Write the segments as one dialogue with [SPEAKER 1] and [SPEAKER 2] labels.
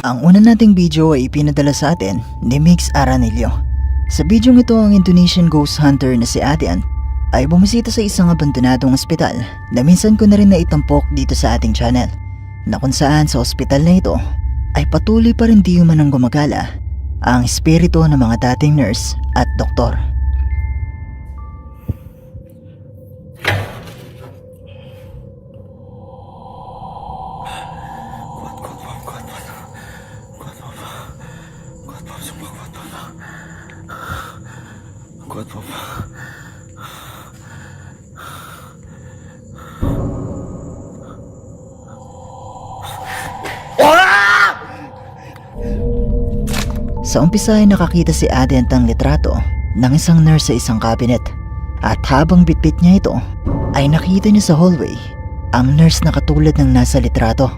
[SPEAKER 1] Ang una nating video ay ipinadala sa atin ni Mix Aranilio. Sa video ito, ang Indonesian ghost hunter na si Adrian ay bumisita sa isang abandonadong ospital na minsan ko na rin naitampok dito sa ating channel, na kung saan sa ospital na ito ay patuloy pa rin di umanong gumagala ang espiritu ng mga dating nurse at doktor.
[SPEAKER 2] Kuat Papa.
[SPEAKER 1] Sa umpisa ay nakakita si Adent ang litrato ng isang nurse sa isang cabinet, at habang bitbit niya ito ay nakita niya sa hallway ang nurse na katulad ng nasa litrato.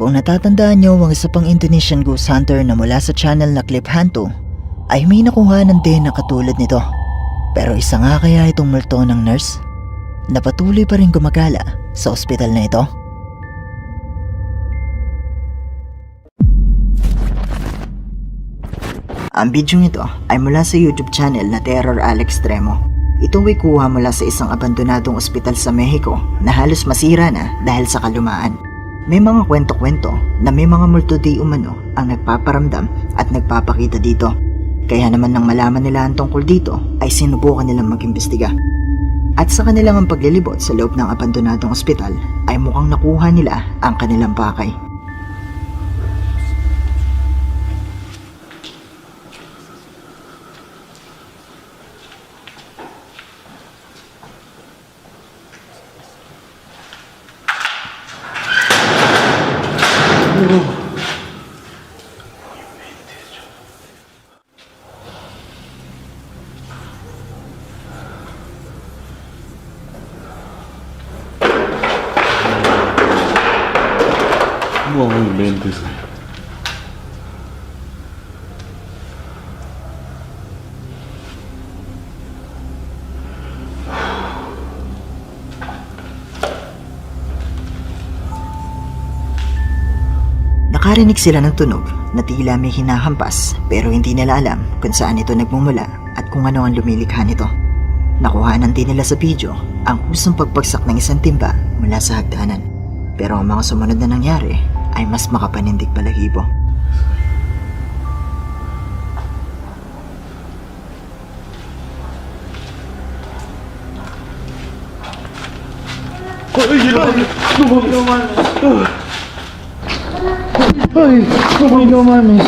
[SPEAKER 1] Kung natatandaan nyo, ang isa pang Indonesian ghost hunter na mula sa channel na Clip Hantu ay may nakuhanan din na katulad nito. Pero isa nga kaya itong multo ng nurse na patuloy pa rin gumagala sa ospital na ito? Ang video nito ay mula sa YouTube channel na Terror al Extremo. Ito ay kuha mula sa isang abandonadong ospital sa Mexico na halos masira na dahil sa kalumaan. May mga kwento-kwento na may mga multo di umano ang nagpaparamdam at nagpapakita dito. Kaya naman nang malaman nila ang tungkol dito ay sinubukan nilang mag-imbestiga. At sa kanilang paglilibot sa loob ng abandonadong ospital ay mukhang nakuha nila ang kanilang pakay.
[SPEAKER 2] No inventes, güey.
[SPEAKER 1] Nakarinig sila ng tunog na tila may hinahampas, pero hindi nila alam kung saan ito nagmumula at kung ano ang lumilikha nito. Nakuhanan din nila sa video ang kusang pagpagsak ng isang timba mula sa hagdanan. Pero ang mga sumunod na nangyari ay mas makapanindig balahibo.
[SPEAKER 2] Ay, no mames. Ay, no mames.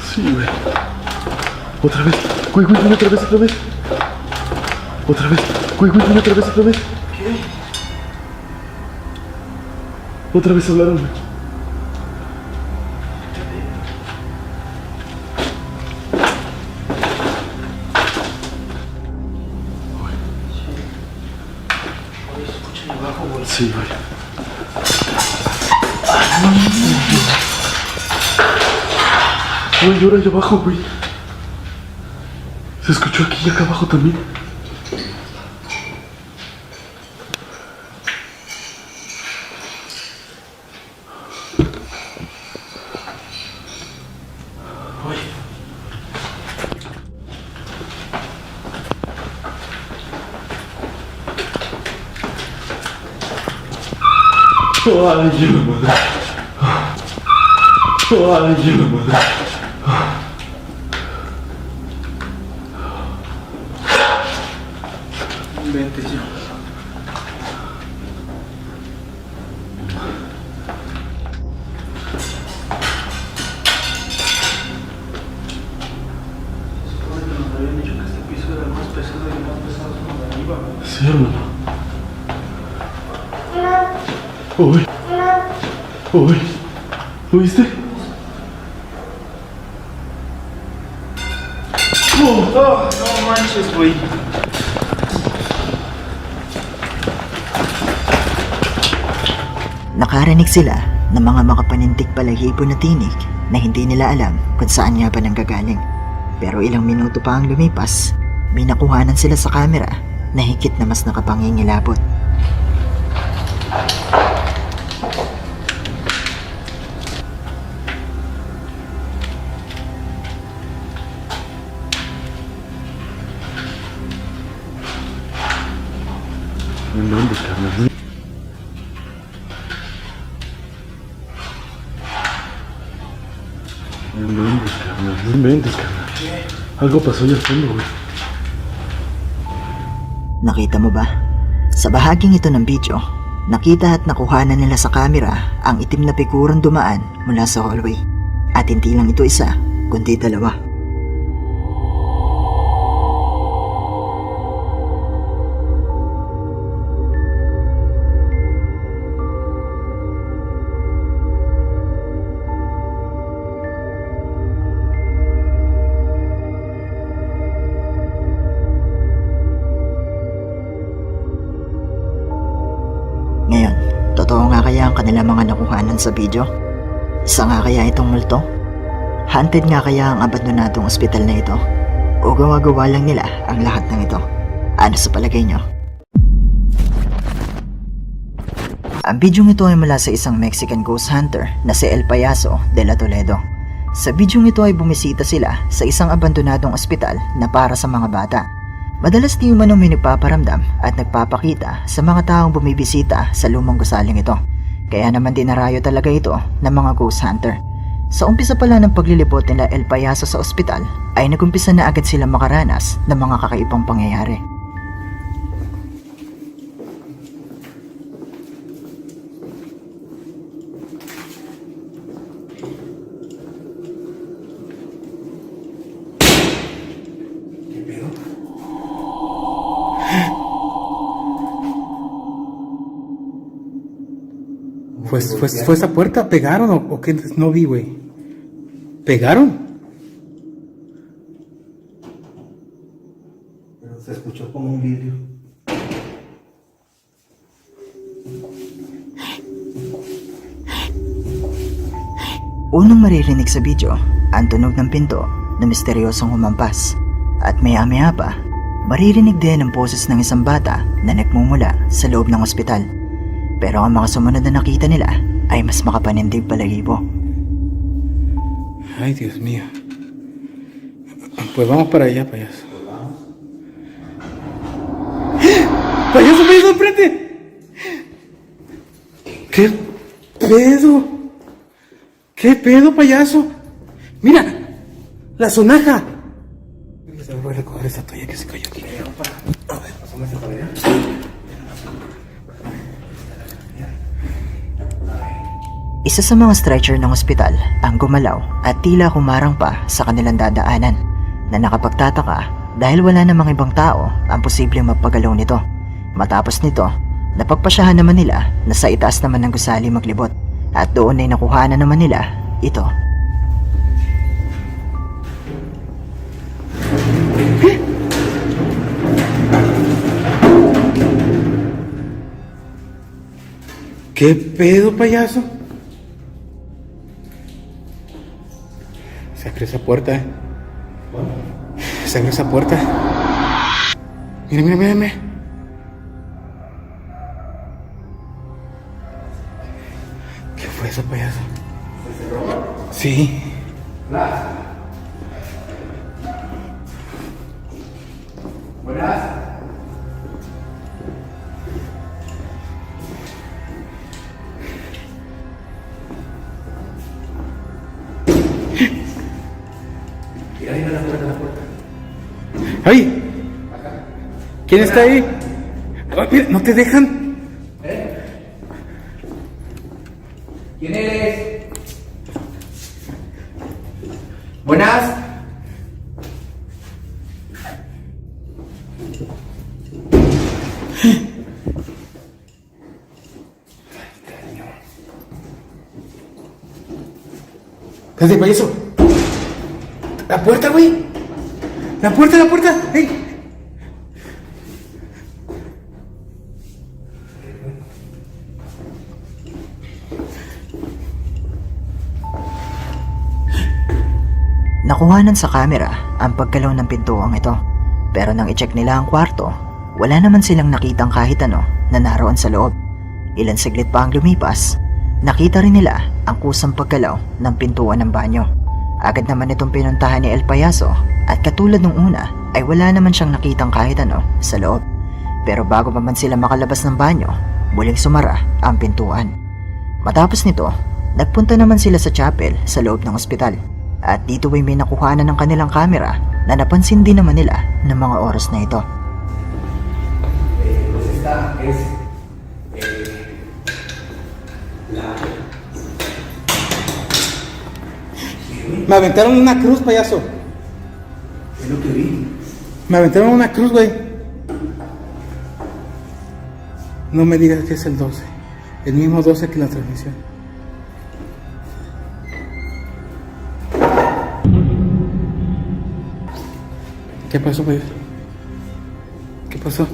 [SPEAKER 2] Sí, güey. Otra vez. Güey, otra vez. Otra vez. Güey, otra vez. ¿Qué? Otra vez hablaron, güey. Sí, güey. Güey, llora allá abajo, güey. Se escuchó aquí y acá abajo también. Ay, la madre. Ay, la madre. Vente, yo. Sí, hermano. Uy. Uy. ¿Lo viste?
[SPEAKER 3] No manches, güey.
[SPEAKER 1] Nakarinig sila ng mga makapanintig balahibo na tinig na hindi nila alam kung saan nga ba nanggagaling. Pero ilang minuto pa ang lumipas, may nakuhanan sila sa camera na higit na mas nakapangingilabot.
[SPEAKER 2] No inventes, carnal. No inventes, carnal. No inventes, carnal. Algo pasó allá al fondo, güey.
[SPEAKER 1] Nakita mo ba? Sa bahaging ito ng video, nakita at nakuhanan nila sa camera ang itim na figurang dumaan mula sa hallway. At hindi lang ito isa, kundi dalawa. Ngayon, totoo nga kaya ang kanilang mga nakuhanan sa video? Isa nga kaya itong multo? Haunted nga kaya ang abandonadong ospital na ito? O gawa-gawa lang nila ang lahat ng ito? Ano sa palagay nyo? Ang bidyong ito ay mula sa isang Mexican ghost hunter na si El Payaso de la Toledo. Sa bidyong ito ay bumisita sila sa isang abandonadong ospital na para sa mga bata. Madalas di umano may nagpaparamdam at nagpapakita sa mga taong bumibisita sa lumang gusaling ito. Kaya naman dinarayo talaga ito ng mga ghost hunter. Sa umpisa pala ng paglilibot nila El Payaso sa ospital ay nagumpisa na agad sila makaranas ng mga kakaibang pangyayari.
[SPEAKER 3] ¿Fue esa puerta? ¿Pegaron o qué? No vi, güey. ¿Pegaron?
[SPEAKER 4] Pero se escuchó como un vidrio.
[SPEAKER 1] Unang maririnig sa video ang tunog ng pinto na misteryosong humampas. At maya-maya pa, maririnig din ang boses ng isang bata na nagmumula sa loob ng ospital. Pero ang mga sumunod na nakita nila ay mas makapanindig balahibo.
[SPEAKER 3] Ay, Dios mío. Pues vamos para allá, payaso. ¡Payaso, payaso, enfrente! ¿Qué pedo? ¿Qué pedo, payaso? ¡Mira! ¡La sonaja! Voy a recoger esa toalla que se cayó aquí. A ver, asómese para allá.
[SPEAKER 1] Isa sa mga stretcher ng ospital ang gumalaw at tila humarang pa sa kanilang dadaanan na nakapagtataka dahil wala namang ibang tao ang posibleng magpagalaw nito. Matapos nito, napagpasyahan naman nila na sa itaas naman ng gusali maglibot at doon ay nakuha na naman nila ito.
[SPEAKER 3] ¿Qué pedo, payaso? Se abrió esa puerta, eh. Se abrió esa puerta. Mira, mira, mira, mira. ¿Qué fue eso, payaso? ¿Se cerró? Sí.
[SPEAKER 4] Buenas. Mira, mira la puerta, la puerta.
[SPEAKER 3] ¡Ay! ¿Quién está ahí? Oh, mira, no te dejan.
[SPEAKER 4] ¿Quién eres? Buenas.
[SPEAKER 3] Espérate, payaso. La puerta, güey. La puerta, la puerta. ¡Ey!
[SPEAKER 1] Nakuhanan sa kamera ang pagkalaw ng pintuang ito. Pero nang i-check nila ang kwarto, wala naman silang nakitang kahit ano na naroon sa loob. Ilan saglit pa ang lumipas, nakita rin nila ang kusang pagkalaw ng pintuan ng banyo. Agad naman itong pinuntahan ni El Payaso at katulad nung una ay wala naman siyang nakitang kahit ano sa loob. Pero bago pa man sila makalabas ng banyo, muling sumara ang pintuan. Matapos nito, nagpunta naman sila sa chapel sa loob ng ospital. At dito ay may nakuhanan ng kanilang kamera na napansin din naman nila ng mga oras na ito.
[SPEAKER 4] Pues esta es la...
[SPEAKER 3] Me aventaron una cruz, payaso.
[SPEAKER 4] Es lo que vi.
[SPEAKER 3] Me aventaron una cruz, güey. No me digas que es el 12. El mismo 12 que la transmisión. ¿Qué pasó, payaso? ¿Qué pasó?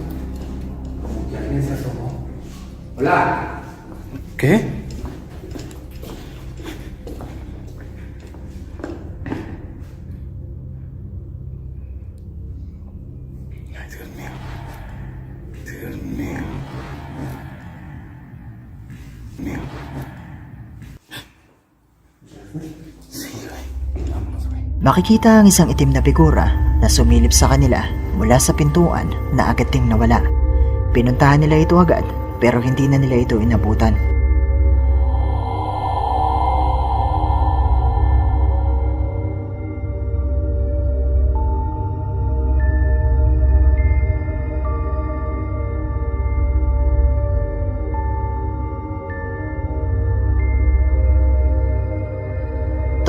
[SPEAKER 4] Como que alguien se asomó. Hola.
[SPEAKER 3] ¿Qué? Ay, Dios mío. Dios mío. Mío. Sí, güey. Vámonos, güey.
[SPEAKER 1] Makikita ang isang itim na figura na sumilip sa kanila mula sa pintuan na agad ding nawala. Pinuntahan nila ito agad pero hindi na nila ito inabutan.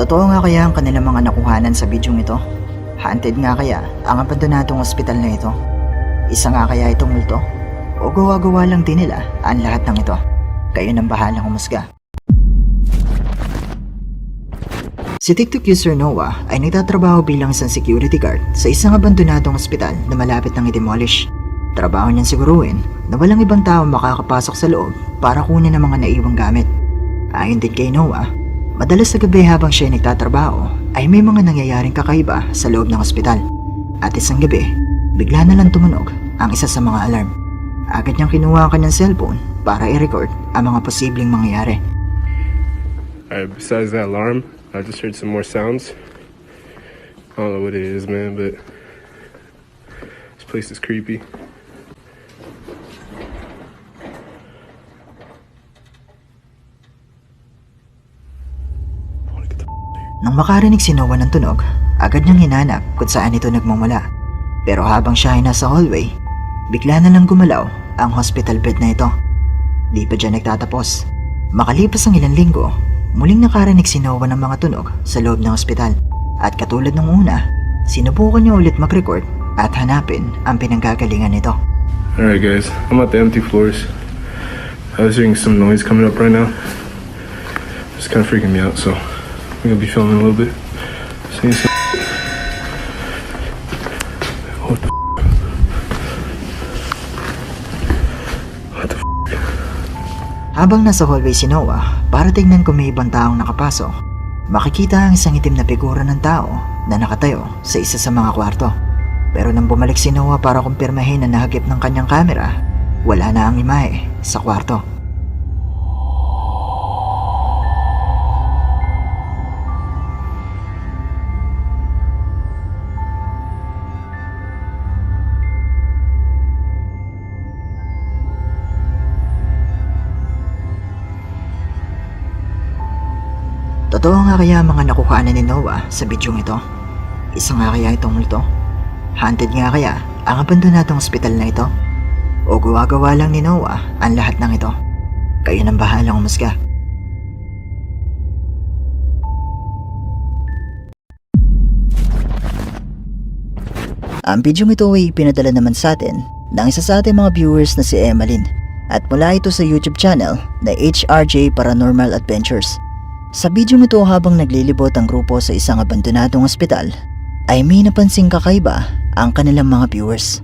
[SPEAKER 1] Totoo nga kaya ang kanilang mga nakuhanan sa bidyong ito? Haunted nga kaya ang abandonadong ospital na ito? Isa nga kaya itong multo? O gawa-gawa lang din nila ang lahat ng ito? Kayo nang bahalang humusga. Si TikTok user Noah ay nagtatrabaho bilang isang security guard sa isang abandonadong ospital na malapit nang i-demolish. Trabaho niyang siguruhin na walang ibang tao makakapasok sa loob para kunin ang mga naiwang gamit. Ayon din kay Noah, madalas sa gabi habang siya ay nagtatrabaho ay may mga nangyayaring kakaiba sa loob ng ospital. At isang gabi, bigla na lang tumunog ang isa sa mga alarm. Agad niyang kinuha ang kanyang cellphone para i-record ang mga posibleng mangyayari.
[SPEAKER 2] Alright, besides that alarm, I just heard some more sounds. I don't know what it is, man, but this place is creepy.
[SPEAKER 1] Nang makarinig si Noah ng tunog, agad niyang hinanap kung saan ito nagmumula. Pero habang siya ay nasa hallway, bigla na lang gumalaw ang hospital bed na ito. Di pa dyan nagtatapos. Makalipas ang ilang linggo, muling nakarinig si Noah ng mga tunog sa loob ng ospital. At katulad ng una, sinubukan niya ulit mag-record at hanapin ang pinanggagalingan nito.
[SPEAKER 2] Alright, guys, I'm at the empty floors. I was hearing some noise coming up right now. It's kind of freaking me out, so I'm gonna be filming a little bit. Seeing some. What the? What the?
[SPEAKER 1] Habang nasa hallway si Noah para tignan kung may ibang taong nakapasok, makikita ang isang itim na figura ng tao na nakatayo sa isa sa mga kwarto. Pero nang bumalik si Noah para kumpirmahin na nahagip ng kanyang kamera, wala na ang imahe sa kwarto. Totoo nga kaya ang mga nakuhaan ni Noah sa bidyong ito? Isa nga kaya itong multo? Haunted nga kaya ang abandonadong ospital na ito? O gawa-gawa lang ni Noah ang lahat ng ito? Kayo nang bahalang umusga. Ang bidyong ito ay pinadala naman sa atin ng isa sa ating mga viewers na si Emeline at mula ito sa YouTube channel na HRJ Paranormal Adventures. Sa bidyong ito habang naglilibot ang grupo sa isang abandonadong ospital ay may napansing kakaiba ang kanilang mga viewers.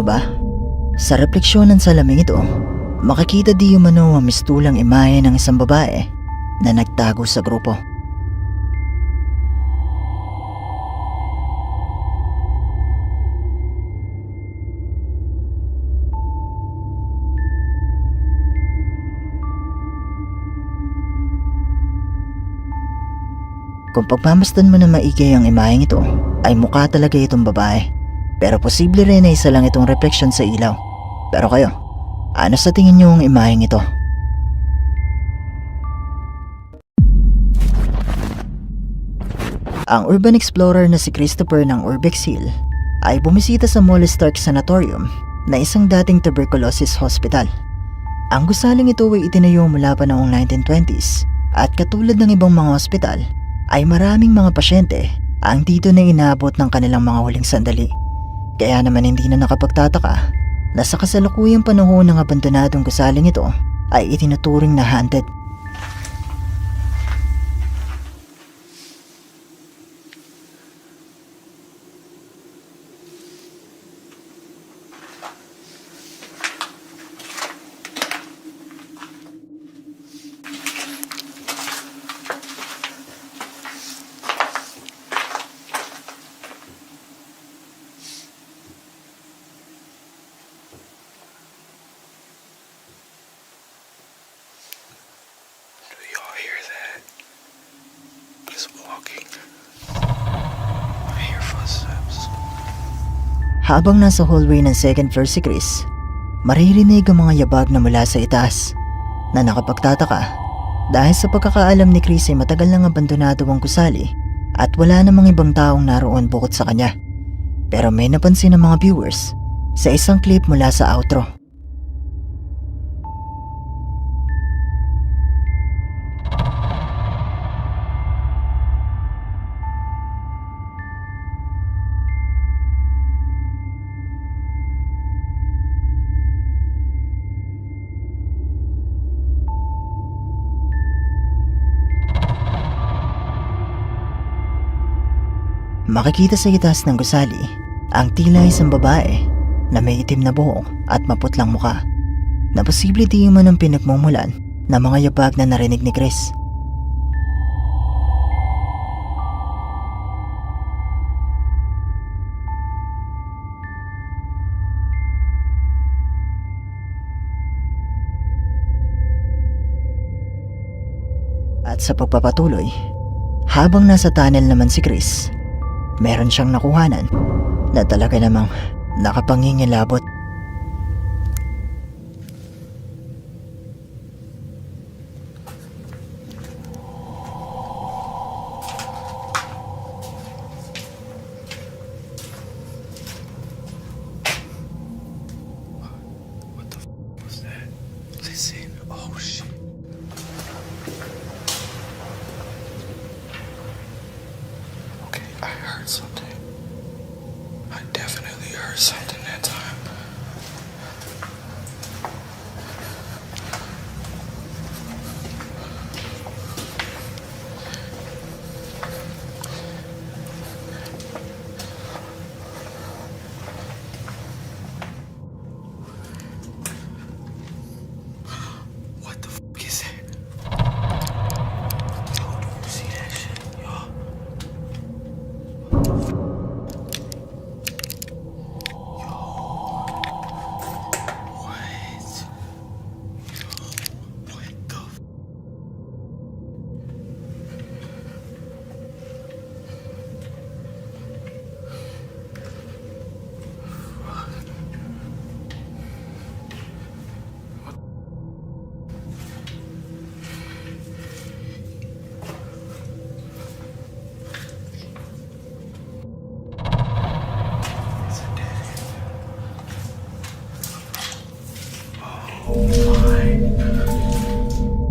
[SPEAKER 1] ba? Sa refleksyon ng salaming ito, makikita di umano ang mistulang imahe ng isang babae na nagtago sa grupo. Kung pagmamasdan mo na maigi ang imaheng ito, ay mukha talaga itong babae. Pero posible rin na isa lang itong refleksyon sa ilaw. Pero kayo, ano sa tingin niyo ang imaheng ito? Ang urban explorer na si Christopher ng Urbex Hill ay bumisita sa Molly Stark Sanatorium na isang dating tuberculosis hospital. Ang gusaling ito ay itinayo mula pa noong 1920s at katulad ng ibang mga ospital ay maraming mga pasyente ang dito na inaabot ng kanilang mga huling sandali. Kaya naman hindi na nakapagtataka na sa kasalukuyang panahon ng abandonadong gusaling ito ay itinuturing na haunted.
[SPEAKER 2] Do y'all hear that? It's walking. I hear footsteps.
[SPEAKER 1] Habang nasa hallway ng second floor si Chris, maririnig ang mga yabag na mula sa itaas na nakapagtataka dahil sa pagkakaalam ni Chris ay matagal nang abandonado ang gusali at wala namang ibang taong naroon bukod sa kanya. Pero may napansin ng mga viewers sa isang clip mula sa outro. Makikita sa itaas ng gusali ang tila isang babae na may itim na buhok at maputlang muka na posible di man ang pinagmumulan ng mga yabag na narinig ni Chris. At sa pagpapatuloy, habang nasa tunnel naman si Chris, meron siyang nakuhanan na talaga namang nakapangingilabot.
[SPEAKER 2] What the was that? Listen. Oh shit. Okay, I heard something. I definitely heard something that time. What the fuck is that? Yo, do you see that shit, y'all?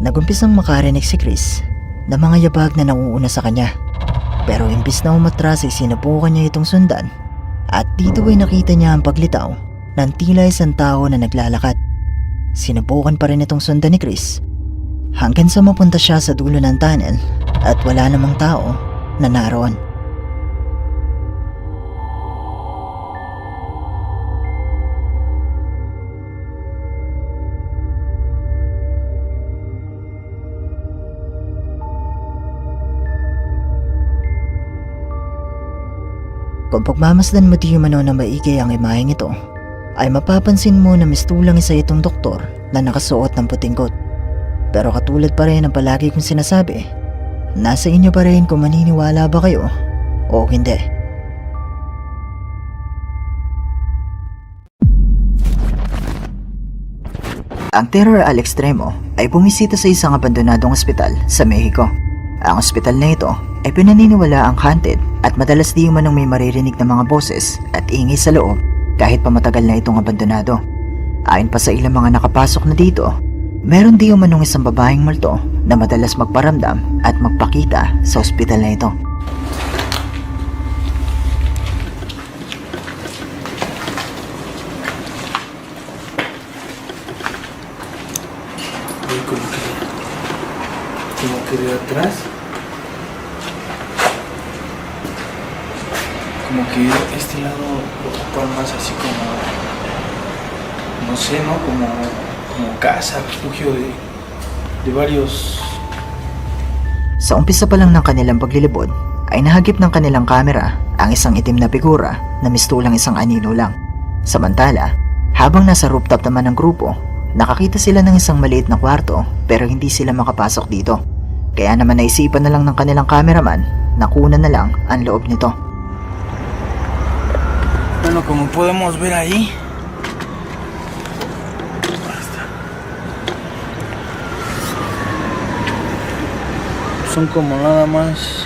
[SPEAKER 1] Nagumpisang makarinig si Chris na mga yabag na nauuna sa kanya. Pero imbis na umatras ay sinubukan niya itong sundan at dito ay nakita niya ang paglitaw ng tila isang tao na naglalakad. Sinubukan pa rin itong sundan ni Chris hanggang sa mapunta siya sa dulo ng tunnel at wala namang tao na naroon. Kung pagmamasdan mo di umano na maigi ang imaheng ito, ay mapapansin mo na mistulang isa itong doktor na nakasuot ng puting coat. Pero katulad pa rin ang palagi kong sinasabi, nasa inyo pa rin kung maniniwala ba kayo o hindi. Ang terror al extremo ay bumisita sa isang abandonadong ospital sa Mexico. Ang ospital na ito ay pinaniniwala ang haunted at madalas di umanong may maririnig na mga boses at ingay sa loob kahit pa matagal na itong abandonado. Ayon pa sa ilang mga nakapasok na dito, meron di umanong isang babaeng multo na madalas magparamdam at magpakita sa ospital na ito.
[SPEAKER 3] Como que de atrás. Como que este lado lo ocupan más así como, no sé, ¿no? Como casa, refugio de varios.
[SPEAKER 1] Sa umpisa pa lang ng kanilang paglilibot, ay nahagip ng kanilang kamera ang isang itim na figura na mistulang isang anino lang. Samantala, habang nasa rooftop naman ng grupo, nakakita sila ng isang maliit na kwarto pero hindi sila makapasok dito. Kaya naman naisipan na lang ng kanilang cameraman na kunan na lang ang loob nito.
[SPEAKER 3] Bueno, como podemos ver ahí, son como nada más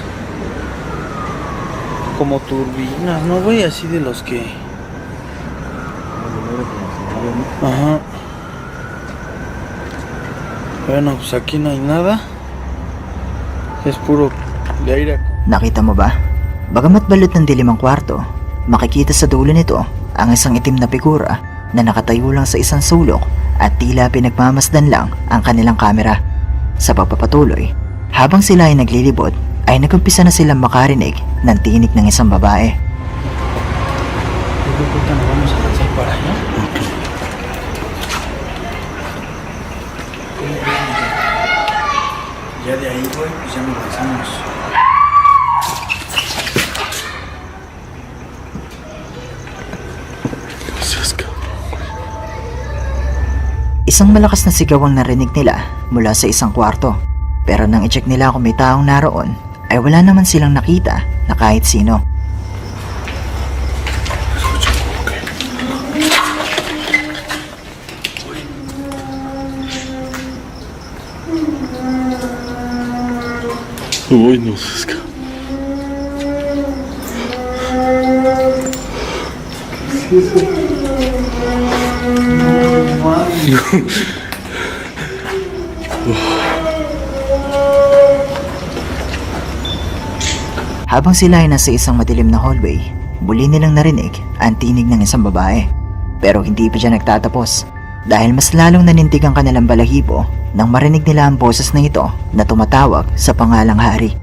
[SPEAKER 3] como turbinas, ¿no, güey? Así de los que... Ajá. Bueno, pues aquí no hay nada. Es puro de aire.
[SPEAKER 1] Nakita mo ba? Bagamat balot ng dilim ang kwarto, makikita sa dulo nito ang isang itim na figura na nakatayo lang sa isang sulok at tila pinagmamasdan lang ang kanilang kamera. Sa pagpapatuloy, habang sila ay naglilibot, ay nagumpisa na silang makarinig ng tinig ng isang babae.
[SPEAKER 3] Yo creo que nos vamos a lanzar para allá. Ya de ahí, güey, pues ya nos lanzamos.
[SPEAKER 1] Isang malakas na sigaw ang narinig nila mula sa isang kwarto. Pero nang i-check nila kung may taong naroon, ay wala naman silang nakita na kahit sino.
[SPEAKER 2] Uy, no se escapa.
[SPEAKER 1] Habang sila ay nasa isang madilim na hallway, muli nilang narinig ang tinig ng isang babae. Pero hindi pa siya nagtatapos dahil mas lalong nanintig ang kanilang balahibo nang marinig nila ang boses na ito na tumatawag sa pangalang hari.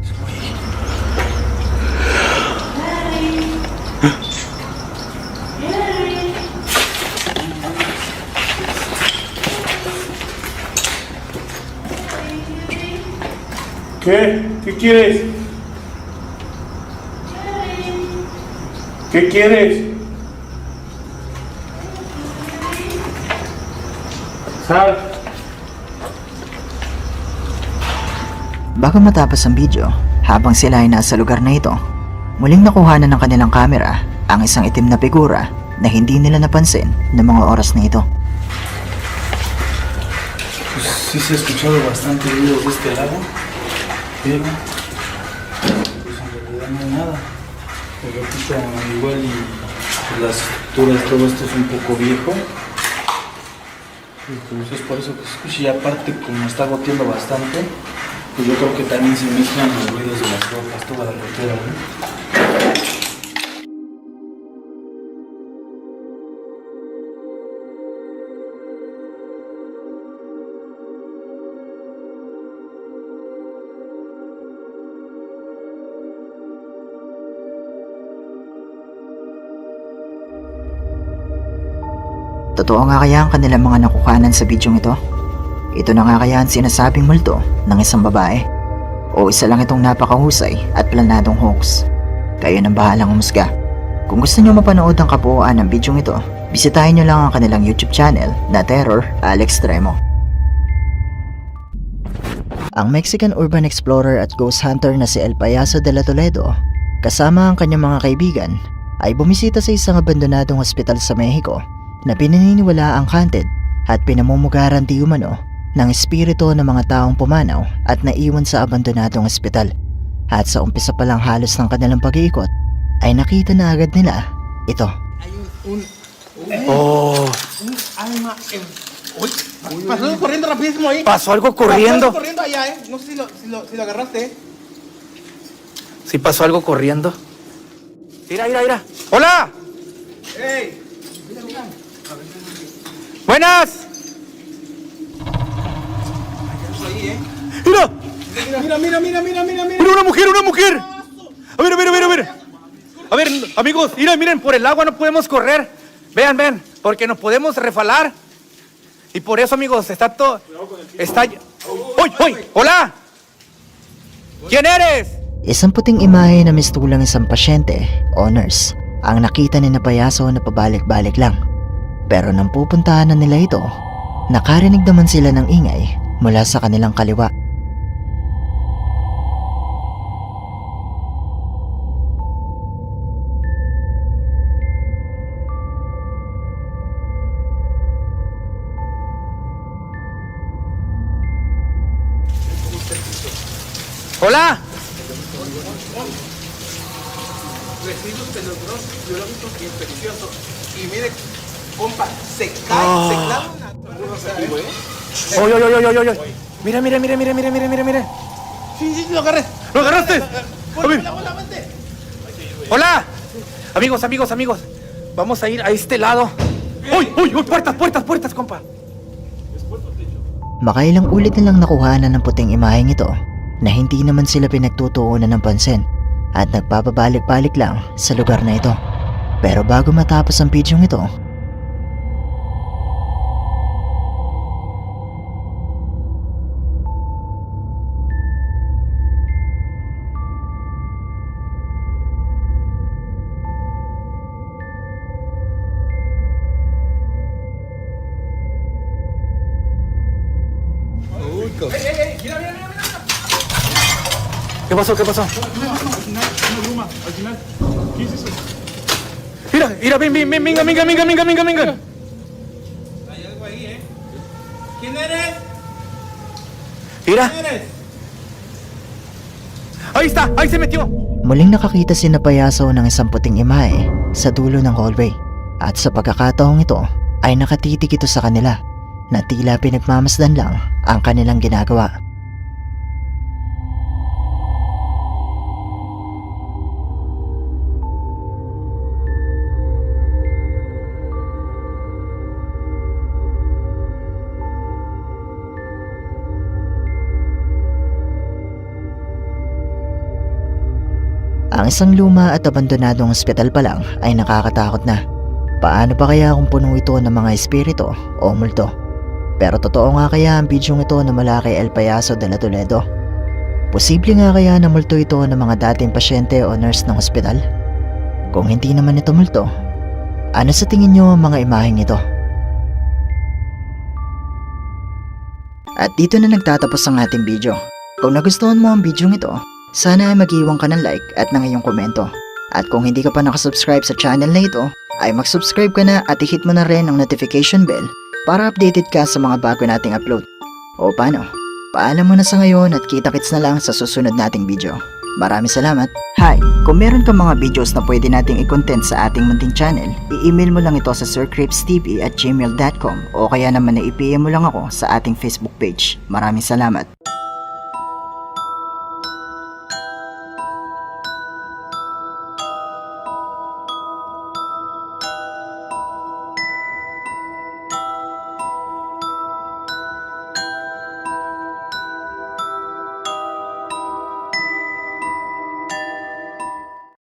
[SPEAKER 2] ¿Qué? ¿Qué quieres? ¿Qué quieres? Sal.
[SPEAKER 1] Bago matapos ang video, habang sila ay nasa lugar na ito, muling nakuhanan ng kanilang kamera ang isang itim na figura na hindi nila napansin ng mga oras na ito.
[SPEAKER 3] Pues sí se ha escuchado bastante ruido de este lado, pero pues en realidad no hay nada. Te repito, igual y pues, las estructuras, todo esto es un poco viejo. Y pues es por eso que se escucha, y aparte como está goteando bastante, pues yo creo que también se mezclan los ruidos de las rocas, toda la rotera, ¿no?
[SPEAKER 1] Totoo nga kaya ang kanilang mga nakukanan sa bidyong ito? Ito na nga kaya ang sinasabing multo ng isang babae? O isa lang itong napakahusay at planadong hoax? Kayo nang bahalang umusga. Kung gusto nyo mapanood ang kabuuan ng bidyong ito, bisitahin nyo lang ang kanilang YouTube channel na Terror Alex Tremo. Ang Mexican urban explorer at ghost hunter na si El Payaso de la Toledo, kasama ang kanyang mga kaibigan, ay bumisita sa isang abandonadong ospital sa Mexico na pinaniniwala ang haunted at pinamumugaran di umano ng espiritu ng mga taong pumanaw at naiwan sa abandonadong ospital. At sa umpisa pa lang halos ng kanilang pag-iikot, ay nakita na agad nila ito.
[SPEAKER 3] Oh,
[SPEAKER 4] Alma. Uy, pasó corriendo rapidísimo ahí.
[SPEAKER 3] pasó algo corriendo.
[SPEAKER 4] Pasó corriendo allá, No sé si lo agarraste.
[SPEAKER 3] Sí, pasó algo corriendo. Mira. ¡Hola!
[SPEAKER 4] ¡Ey!
[SPEAKER 3] ¡Buenas!
[SPEAKER 4] Ahí,
[SPEAKER 3] ¡Mira!
[SPEAKER 4] Mira.
[SPEAKER 3] ¡Mira, una mujer! A ver. A ver, amigos, miren, por el agua no podemos correr. Vean, porque nos podemos refalar. Y por eso, amigos, está todo... ¡Uy! ¡Hola! ¿Quién eres?
[SPEAKER 1] Isang puting imahe na mistulang isang pasyente o nurse ang nakita ni na Payaso na pabalik-balik lang. Pero nang pupuntahan na nila ito, nakarinig naman sila ng ingay mula sa kanilang kaliwa.
[SPEAKER 3] ¡Hola!
[SPEAKER 4] Residuos biológicos infecciosos. Y mire, compa, se cae, se clava una...
[SPEAKER 3] ¡Oy! Mira.
[SPEAKER 4] Sí, lo agarré.
[SPEAKER 3] ¿Lo agarraste? A ver.
[SPEAKER 4] Vente.
[SPEAKER 3] ¡Hola! Amigos. Vamos a ir a este lado. ¡Uy! ¡Puertas, compa!
[SPEAKER 1] Makailang ulit nilang nakuhanan ng puting imaheng ito na hindi naman sila pinagtutuunan ng pansin at nagpapabalik-balik lang sa lugar na ito. Pero bago matapos ang bidyong ito,
[SPEAKER 3] ¿Qué pasó?
[SPEAKER 2] Al final, ¿qué es eso?
[SPEAKER 3] Mira, venga.
[SPEAKER 4] Hay algo ahí, ¿Quién eres?
[SPEAKER 3] Mira. Ahí está, ahí se metió.
[SPEAKER 1] muling nakakita si na Payaso ng isang puting imahe sa dulo ng hallway. At sa pagkakataong ito ay nakatitig ito sa kanila na tila pinagmamasdan lang ang kanilang ginagawa. Ang isang luma at abandonadong ospital pa lang ay nakakatakot na. Paano pa kaya kung puno ito ng mga espiritu o multo? Pero totoo nga kaya ang bidyong ito na mula kay El Payaso de la Toledo? Posible nga kaya na multo ito ng mga dating pasyente o nurse ng ospital? Kung hindi naman ito multo, ano sa tingin nyo ang mga imaheng ito? At dito na nagtatapos ang ating video. Kung nagustuhan mo ang bidyong ito, sana ay mag-iwan ka ng like at ng iyong komento. At kung hindi ka pa nakasubscribe sa channel na ito, ay mag-subscribe ka na at i-hit mo na rin ang notification bell para updated ka sa mga bago nating upload. O paano? Paalam mo na sa ngayon at kita-kits na lang sa susunod nating video. Maraming salamat! Hi! Kung meron ka mga videos na pwede nating i-content sa ating munting channel, i-email mo lang ito sa sircrepestv@gmail.com o kaya naman na i-PM mo lang ako sa ating Facebook page. Maraming salamat!